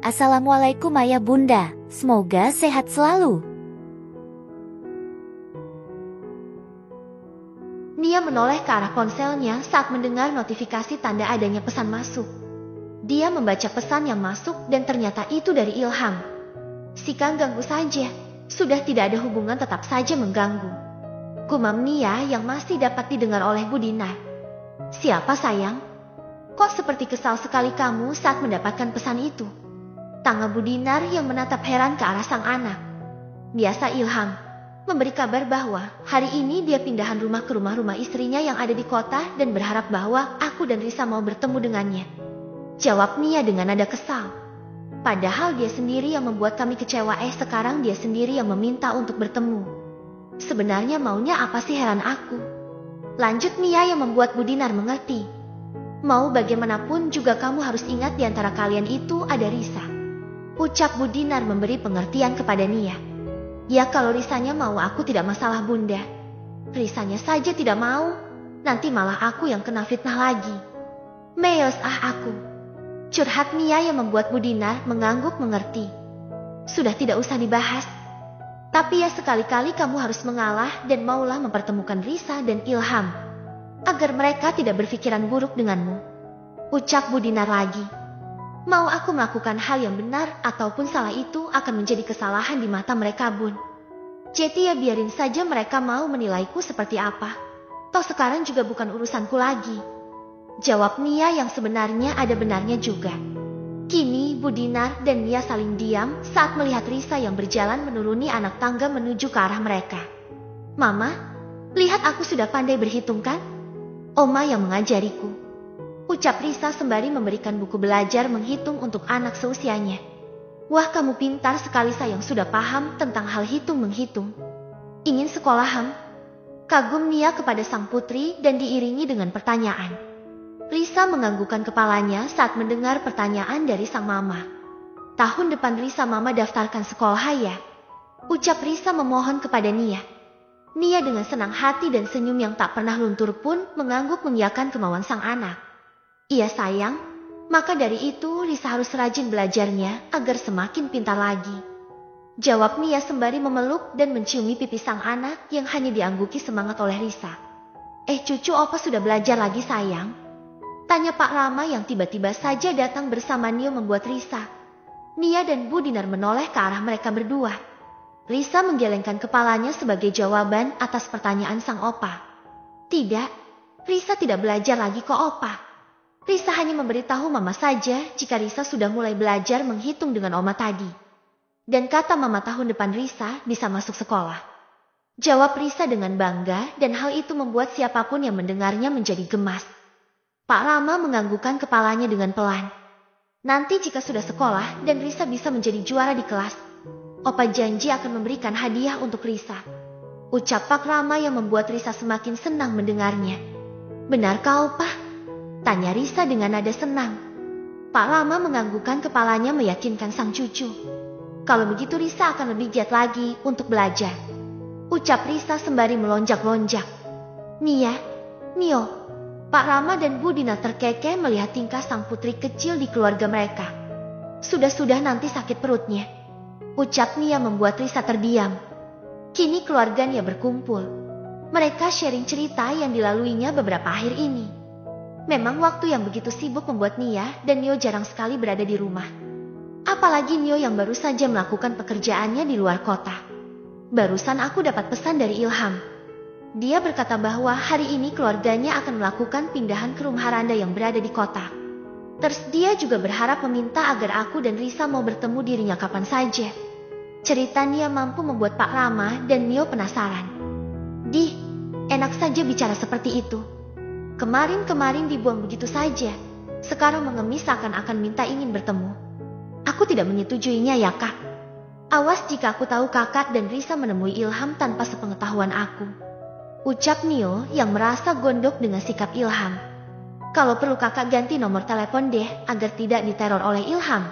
Assalamualaikum ayah bunda, semoga sehat selalu. Nia menoleh ke arah ponselnya saat mendengar notifikasi tanda adanya pesan masuk. Dia membaca pesan yang masuk dan ternyata itu dari Ilham. "Sikang ganggu saja, sudah tidak ada hubungan tetap saja mengganggu." Gumam Nia yang masih dapat didengar oleh Bu Dinar. "Siapa sayang? Kok seperti kesal sekali kamu saat mendapatkan pesan itu?" Tanga Bu Dinar yang menatap heran ke arah sang anak. Biasa Ilham memberi kabar bahwa hari ini dia pindahan rumah ke rumah istrinya yang ada di kota dan berharap bahwa aku dan Risa mau bertemu dengannya. Jawab Nia dengan nada kesal. Padahal dia sendiri yang membuat kami kecewa, sekarang dia sendiri yang meminta untuk bertemu. Sebenarnya maunya apa sih, heran aku. Lanjut Nia yang membuat Bu Dinar mengerti. Mau bagaimanapun juga kamu harus ingat di antara kalian itu ada Risa. Ucap Bu Dinar memberi pengertian kepada Nia. Ya kalau Risanya mau aku tidak masalah bunda. Risanya saja tidak mau, nanti malah aku yang kena fitnah lagi. Meos aku. Curhat Nia yang membuat Bu Dinar mengangguk mengerti. Sudah tidak usah dibahas. Tapi ya sekali-kali kamu harus mengalah dan maulah mempertemukan Risa dan Ilham. Agar mereka tidak berpikiran buruk denganmu. Ucap Bu Dinar lagi. Mau aku melakukan hal yang benar ataupun salah itu akan menjadi kesalahan di mata mereka bun. Jadi ya biarin saja mereka mau menilaiku seperti apa. Toh sekarang juga bukan urusanku lagi. Jawab Nia yang sebenarnya ada benarnya juga. Kini Bu Dinar dan Nia saling diam saat melihat Risa yang berjalan menuruni anak tangga menuju ke arah mereka. "Mama, lihat aku sudah pandai berhitung kan? Oma yang mengajariku." Ucap Risa sembari memberikan buku belajar menghitung untuk anak seusianya. "Wah kamu pintar sekali sayang, sudah paham tentang hal hitung-menghitung. Ingin sekolah Ham?" Kagum Nia kepada sang putri dan diiringi dengan pertanyaan. Risa menganggukkan kepalanya saat mendengar pertanyaan dari sang mama. "Tahun depan Risa mama daftarkan sekolah ya?" Ucap Risa memohon kepada Nia. Nia dengan senang hati dan senyum yang tak pernah luntur pun mengangguk mengiyakan kemauan sang anak. "Iya sayang, maka dari itu Risa harus rajin belajarnya agar semakin pintar lagi." Jawab Nia sembari memeluk dan menciumi pipi sang anak yang hanya diangguki semangat oleh Risa. Cucu opa sudah belajar lagi sayang?" Tanya Pak Rama yang tiba-tiba saja datang bersama Nio membuat Risa. Nia dan Bu Dinar menoleh ke arah mereka berdua. Risa menggelengkan kepalanya sebagai jawaban atas pertanyaan sang opa. "Tidak, Risa tidak belajar lagi kok opa. Risa hanya memberitahu mama saja jika Risa sudah mulai belajar menghitung dengan oma tadi. Dan kata mama tahun depan Risa bisa masuk sekolah." Jawab Risa dengan bangga dan hal itu membuat siapapun yang mendengarnya menjadi gemas. Pak Rama menganggukkan kepalanya dengan pelan. "Nanti jika sudah sekolah dan Risa bisa menjadi juara di kelas, opa janji akan memberikan hadiah untuk Risa." Ucap Pak Rama yang membuat Risa semakin senang mendengarnya. "Benarkah opa?" Tanya Risa dengan nada senang. Pak Rama menganggukkan kepalanya meyakinkan sang cucu. "Kalau begitu Risa akan lebih giat lagi untuk belajar." Ucap Risa sembari melonjak-lonjak. "Nia, Nio." Pak Rama dan Bu Dinar terkekeh melihat tingkah sang putri kecil di keluarga mereka. "Sudah-sudah nanti sakit perutnya." Ucap Nia membuat Risa terdiam. Kini keluarga Nia berkumpul. Mereka sharing cerita yang dilaluinya beberapa akhir ini. Memang waktu yang begitu sibuk membuat Nia dan Nio jarang sekali berada di rumah. Apalagi Nio yang baru saja melakukan pekerjaannya di luar kota. "Barusan aku dapat pesan dari Ilham. Dia berkata bahwa hari ini keluarganya akan melakukan pindahan ke rumah Randa yang berada di kota. Terus dia juga berharap meminta agar aku dan Risa mau bertemu dirinya kapan saja." Cerita Nia mampu membuat Pak Rama dan Nio penasaran. "Dih, enak saja bicara seperti itu. Kemarin dibuang begitu saja. Sekarang mengemis seakan-akan minta ingin bertemu. Aku tidak menyetujuinya ya kak. Awas jika aku tahu kakak dan Risa menemui Ilham tanpa sepengetahuan aku." Ucap Nio yang merasa gondok dengan sikap Ilham. "Kalau perlu kakak ganti nomor telepon deh agar tidak diteror oleh Ilham."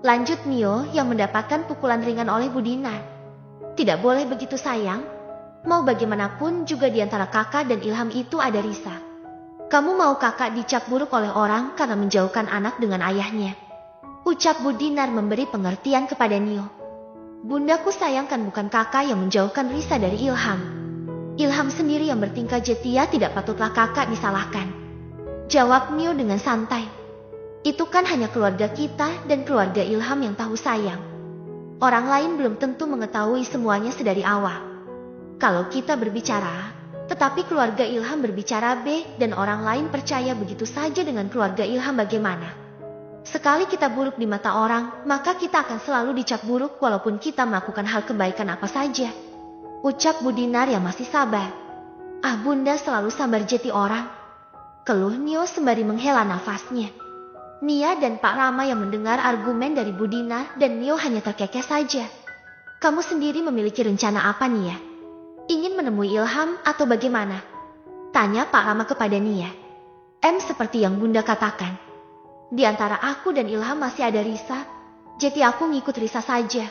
Lanjut Nio yang mendapatkan pukulan ringan oleh Bu Dinar. "Tidak boleh begitu sayang. Mau bagaimanapun juga di antara kakak dan Ilham itu ada Risa. Kamu mau kakak dicap buruk oleh orang karena menjauhkan anak dengan ayahnya?" Ucap Bu Dinar memberi pengertian kepada Nio. Bundaku sayangkan bukan kakak yang menjauhkan Risa dari Ilham. Ilham sendiri yang bertingkah setia, tidak patutlah kakak disalahkan. Jawab Nio dengan santai. Itu kan hanya keluarga kita dan keluarga Ilham yang tahu sayang. Orang lain belum tentu mengetahui semuanya sedari awal. Kalau kita berbicara, tetapi keluarga Ilham berbicara B dan orang lain percaya begitu saja dengan keluarga Ilham, bagaimana? Sekali kita buruk di mata orang, maka kita akan selalu dicap buruk walaupun kita melakukan hal kebaikan apa saja. Ucap Bu Dinar yang masih sabar. Ah, Bunda selalu sabar jeti orang. Keluh Nio sembari menghela nafasnya. Nia dan Pak Rama yang mendengar argumen dari Bu Dinar dan Nio hanya terkekeh saja. Kamu sendiri memiliki rencana apa, Nia? Ingin menemui Ilham atau bagaimana? Tanya Pak Rama kepada Nia. Seperti yang Bunda katakan. Di antara aku dan Ilham masih ada Risa, jadi aku ngikut Risa saja.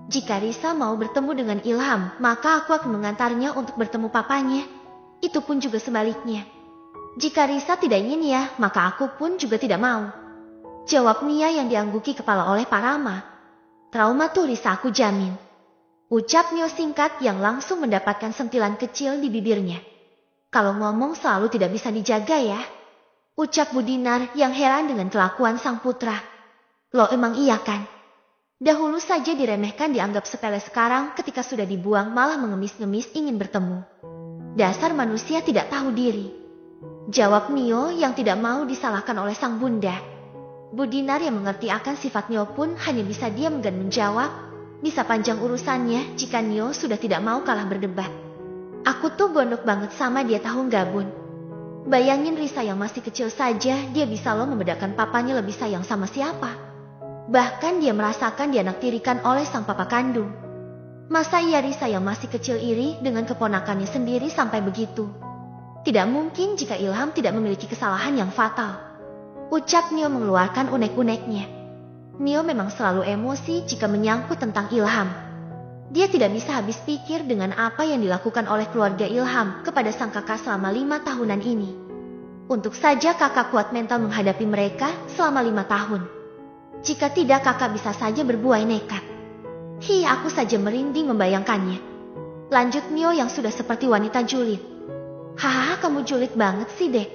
Jika Risa mau bertemu dengan Ilham, maka aku akan mengantarnya untuk bertemu papanya. Itu pun juga sebaliknya. Jika Risa tidak ingin ya, maka aku pun juga tidak mau. Jawab Nia yang diangguki kepala oleh Pak Rama. Trauma tuh Risa, aku jamin. Ucap Nio singkat yang langsung mendapatkan sentilan kecil di bibirnya. Kalau ngomong selalu tidak bisa dijaga ya. Ucap Bu Dinar yang heran dengan kelakuan sang putra. Lo emang iya kan? Dahulu saja diremehkan, dianggap sepele, sekarang ketika sudah dibuang malah mengemis-ngemis ingin bertemu. Dasar manusia tidak tahu diri. Jawab Nio yang tidak mau disalahkan oleh sang bunda. Bu Dinar yang mengerti akan sifat Nio pun hanya bisa diam dan menjawab, bisa panjang urusannya jika Nio sudah tidak mau kalah berdebat. Aku tuh gondok banget sama dia, tahu nggak Bun? Bayangin Risa yang masih kecil saja, dia bisa loh membedakan papanya lebih sayang sama siapa. Bahkan dia merasakan dianaktirikan oleh sang papa kandung. Masa iya Risa yang masih kecil iri dengan keponakannya sendiri sampai begitu? Tidak mungkin jika Ilham tidak memiliki kesalahan yang fatal. Ucap Nio mengeluarkan unek-uneknya. Nio memang selalu emosi jika menyangkut tentang Ilham. Dia tidak bisa habis pikir dengan apa yang dilakukan oleh keluarga Ilham kepada sang kakak selama 5 tahunan ini. Untuk saja kakak kuat mental menghadapi mereka selama 5 tahun. Jika tidak, kakak bisa saja berbuai nekat. Aku saja merinding membayangkannya. Lanjut Nio yang sudah seperti wanita julid. Hahaha, kamu julid banget sih, Dek.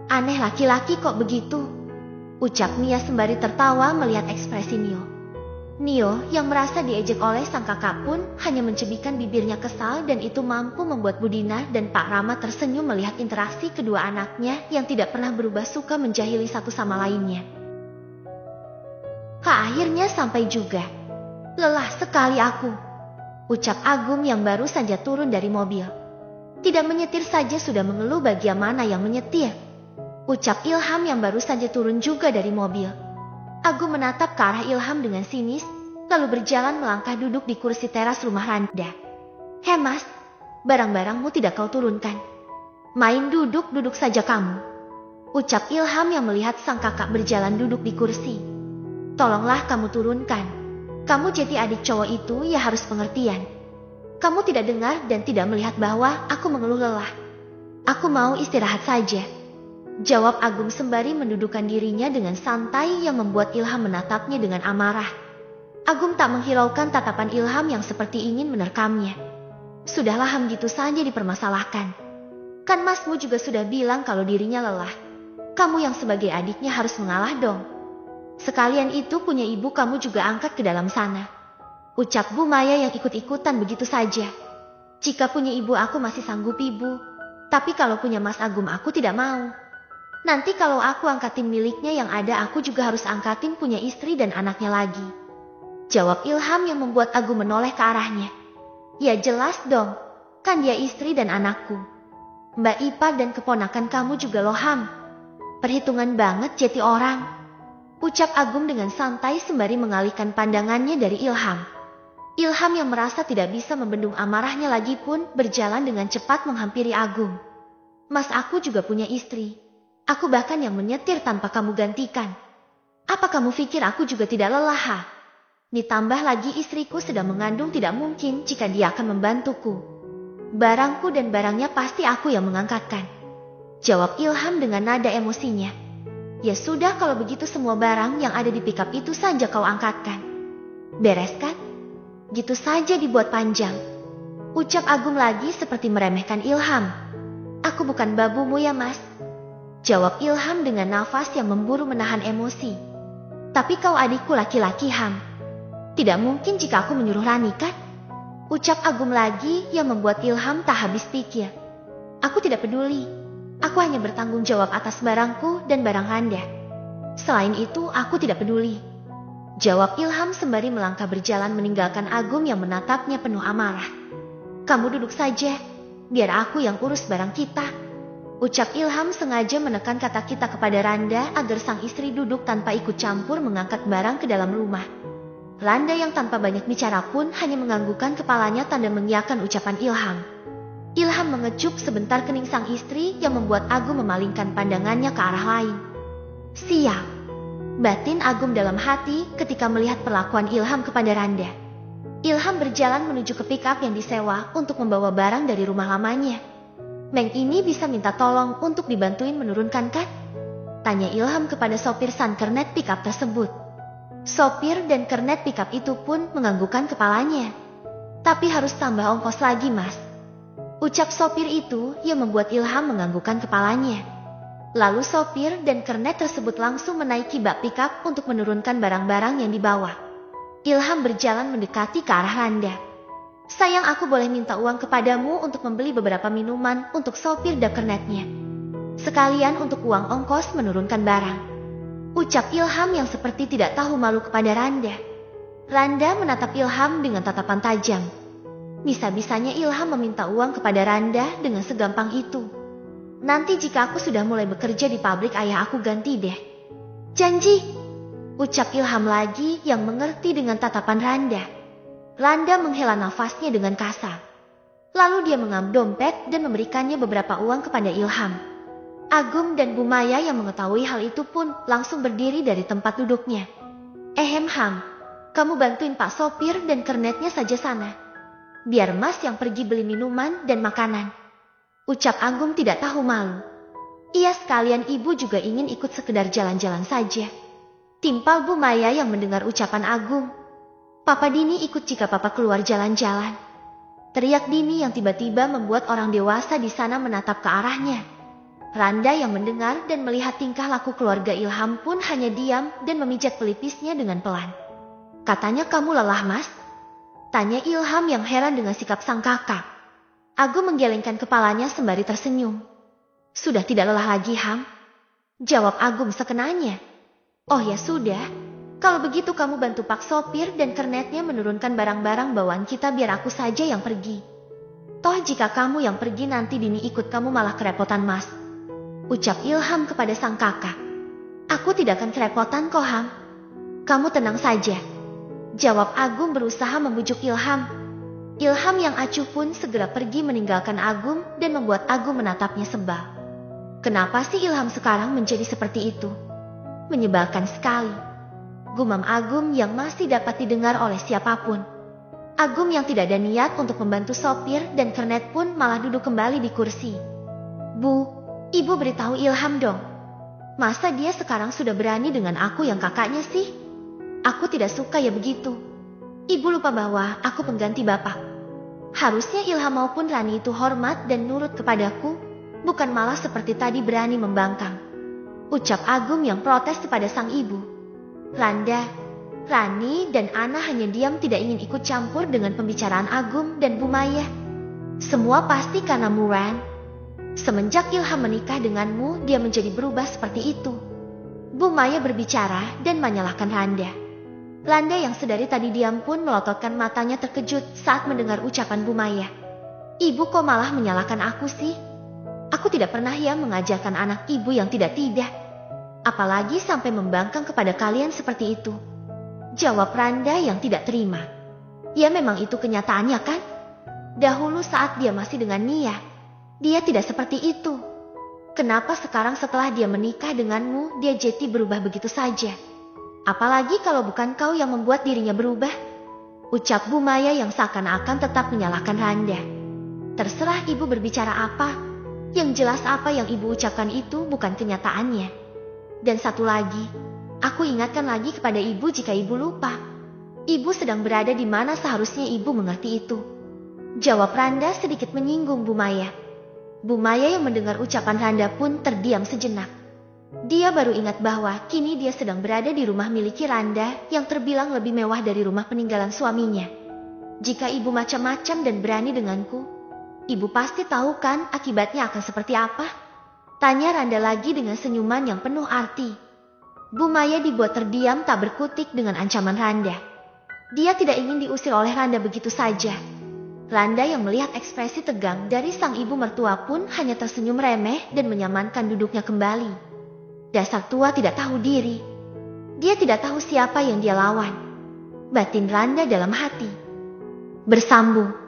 Aneh, laki-laki kok begitu. Ucap Nia sembari tertawa melihat ekspresi Nio. Nio yang merasa diejek oleh sang kakak pun hanya mencibikkan bibirnya kesal, dan itu mampu membuat Bu Dinar dan Pak Rama tersenyum melihat interaksi kedua anaknya yang tidak pernah berubah suka menjahili satu sama lainnya. Akhirnya sampai juga. Lelah sekali aku. Ucap Agum yang baru saja turun dari mobil. Tidak menyetir saja sudah mengeluh, bagian mana yang menyetir? Ucap Ilham yang baru saja turun juga dari mobil. Agum menatap ke arah Ilham dengan sinis, lalu berjalan melangkah duduk di kursi teras rumah Randa. Mas, barang-barangmu tidak kau turunkan. Main duduk-duduk saja kamu. Ucap Ilham yang melihat sang kakak berjalan duduk di kursi. Tolonglah kamu turunkan. Kamu jadi adik cowok itu ya harus pengertian. Kamu tidak dengar dan tidak melihat bahwa aku mengeluh lelah. Aku mau istirahat saja. Jawab Agum sembari mendudukkan dirinya dengan santai yang membuat Ilham menatapnya dengan amarah. Agum tak menghiraukan tatapan Ilham yang seperti ingin menerkamnya. Sudahlah Ham, gitu saja dipermasalahkan. Kan masmu juga sudah bilang kalau dirinya lelah. Kamu yang sebagai adiknya harus mengalah dong. Sekalian itu punya ibu kamu juga angkat ke dalam sana. Ucap Bu Maya yang ikut-ikutan begitu saja. Jika punya ibu aku masih sanggup ibu. Tapi kalau punya Mas Agum aku tidak mau. Nanti kalau aku angkatin miliknya yang ada, aku juga harus angkatin punya istri dan anaknya lagi. Jawab Ilham yang membuat Agum menoleh ke arahnya. Ya jelas dong. Kan dia istri dan anakku. Mbak Ipar dan keponakan kamu juga loh Ham. Perhitungan banget jeti orang. Ucap Agum dengan santai sembari mengalihkan pandangannya dari Ilham. Ilham yang merasa tidak bisa membendung amarahnya lagi pun berjalan dengan cepat menghampiri Agum. Mas, aku juga punya istri. Aku bahkan yang menyetir tanpa kamu gantikan. Apa kamu pikir aku juga tidak lelah? Ha? Ditambah lagi istriku sedang mengandung, tidak mungkin jika dia akan membantuku. Barangku dan barangnya pasti aku yang mengangkatkan. Jawab Ilham dengan nada emosinya. Ya sudah, kalau begitu semua barang yang ada di pikap itu saja kau angkatkan. Beres kan? Gitu saja dibuat panjang. Ucap Agung lagi seperti meremehkan Ilham. Aku bukan babumu ya mas. Jawab Ilham dengan nafas yang memburu menahan emosi. Tapi kau adikku laki-laki Ham. Tidak mungkin jika aku menyuruh Rani kan? Ucap Agung lagi yang membuat Ilham tak habis pikir. Aku tidak peduli. Aku hanya bertanggung jawab atas barangku dan barang Randa. Selain itu aku tidak peduli. Jawab Ilham sembari melangkah berjalan meninggalkan Agung yang menatapnya penuh amarah. Kamu duduk saja, biar aku yang urus barang kita. Ucap Ilham sengaja menekan kata kita kepada Randa agar sang istri duduk tanpa ikut campur mengangkat barang ke dalam rumah. Randa yang tanpa banyak bicara pun hanya menganggukkan kepalanya tanda mengiyakan ucapan Ilham. Ilham mengecup sebentar kening sang istri yang membuat Agung memalingkan pandangannya ke arah lain. Sial, batin Agung dalam hati ketika melihat perlakuan Ilham kepada Randa. Ilham berjalan menuju ke pikap yang disewa untuk membawa barang dari rumah lamanya. Meng ini bisa minta tolong untuk dibantuin menurunkan kan? Tanya Ilham kepada sopir San kernet pikap tersebut. Sopir dan kernet pikap itu pun menganggukkan kepalanya. Tapi harus tambah ongkos lagi mas. Ucap sopir itu yang membuat Ilham menganggukkan kepalanya. Lalu sopir dan kernet tersebut langsung menaiki bak pikap untuk menurunkan barang-barang yang dibawa. Ilham berjalan mendekati ke arah Randa. Sayang, aku boleh minta uang kepadamu untuk membeli beberapa minuman untuk sopir dan kernetnya. Sekalian untuk uang ongkos menurunkan barang. Ucap Ilham yang seperti tidak tahu malu kepada Randa. Randa menatap Ilham dengan tatapan tajam. Bisa-bisanya Ilham meminta uang kepada Randa dengan segampang itu. Nanti jika aku sudah mulai bekerja di pabrik ayah aku ganti deh. Janji. Ucap Ilham lagi yang mengerti dengan tatapan Randa. Randa menghela nafasnya dengan kasar. Lalu dia mengambil dompet dan memberikannya beberapa uang kepada Ilham. Agung dan Bu Maya yang mengetahui hal itu pun langsung berdiri dari tempat duduknya. Ham, kamu bantuin Pak sopir dan kernetnya saja sana. Biar mas yang pergi beli minuman dan makanan. Ucap Agung tidak tahu malu. Iya, sekalian ibu juga ingin ikut sekedar jalan-jalan saja. Timpal Bu Maya yang mendengar ucapan Agung. Papa Dini ikut jika papa keluar jalan-jalan. Teriak Dini yang tiba-tiba membuat orang dewasa di sana menatap ke arahnya. Randa yang mendengar dan melihat tingkah laku keluarga Ilham pun hanya diam dan memijat pelipisnya dengan pelan. Katanya kamu lelah mas? Tanya Ilham yang heran dengan sikap sang kakak. Agung menggelengkan kepalanya sembari tersenyum. Sudah tidak lelah lagi Ham? Jawab Agung sekenanya. Oh ya sudah. Kalau begitu kamu bantu Pak sopir dan kernetnya menurunkan barang-barang bawaan kita biar aku saja yang pergi. Toh jika kamu yang pergi nanti Dini ikut kamu malah kerepotan mas. Ucap Ilham kepada sang kakak. Aku tidak akan kerepotan kok Ham. Kamu tenang saja. Jawab Agung berusaha membujuk Ilham. Ilham yang acuh pun segera pergi meninggalkan Agung dan membuat Agung menatapnya sebal. Kenapa sih Ilham sekarang menjadi seperti itu? Menyebalkan sekali. Gumam Agung yang masih dapat didengar oleh siapapun. Agung yang tidak ada niat untuk membantu sopir dan kernet pun malah duduk kembali di kursi. Bu, ibu beritahu Ilham dong. Masa dia sekarang sudah berani dengan aku yang kakaknya sih? Aku tidak suka ya begitu. Ibu lupa bahwa aku pengganti bapak. Harusnya Ilham maupun Rani itu hormat dan nurut kepadaku, bukan malah seperti tadi berani membangkang. Ucap Agung yang protes kepada sang ibu. Randa, Rani dan Ana hanya diam tidak ingin ikut campur dengan pembicaraan Agung dan Bu Maya. Semua pasti karena Muran. Semenjak Ilham menikah denganmu, dia menjadi berubah seperti itu. Bu Maya berbicara dan menyalahkan Randa. Randa yang sedari tadi diam pun melototkan matanya terkejut saat mendengar ucapan Bu Maya. Ibu kok malah menyalahkan aku sih? Aku tidak pernah ya mengajarkan anak ibu yang tidak-tidak. Apalagi sampai membangkang kepada kalian seperti itu. Jawab Randa yang tidak terima. Ya memang itu kenyataannya kan? Dahulu saat dia masih dengan Nia, dia tidak seperti itu. Kenapa sekarang setelah dia menikah denganmu, dia jadi berubah begitu saja? Apalagi kalau bukan kau yang membuat dirinya berubah? Ucap Bu Maya yang seakan-akan tetap menyalahkan Randa. Terserah ibu berbicara apa. Yang jelas apa yang ibu ucapkan itu bukan kenyataannya. Dan satu lagi, aku ingatkan lagi kepada ibu jika ibu lupa. Ibu sedang berada di mana seharusnya ibu mengerti itu. Jawab Randa sedikit menyinggung Bu Maya. Bu Maya yang mendengar ucapan Randa pun terdiam sejenak. Dia baru ingat bahwa kini dia sedang berada di rumah miliki Randa yang terbilang lebih mewah dari rumah peninggalan suaminya. Jika ibu macam-macam dan berani denganku, ibu pasti tahu kan akibatnya akan seperti apa? Tanya Randa lagi dengan senyuman yang penuh arti. Bu Maya dibuat terdiam tak berkutik dengan ancaman Randa. Dia tidak ingin diusir oleh Randa begitu saja. Randa yang melihat ekspresi tegang dari sang ibu mertua pun hanya tersenyum remeh dan menyamankan duduknya kembali. Dasar tua tidak tahu diri. Dia tidak tahu siapa yang dia lawan. Batin Randa dalam hati bersambung.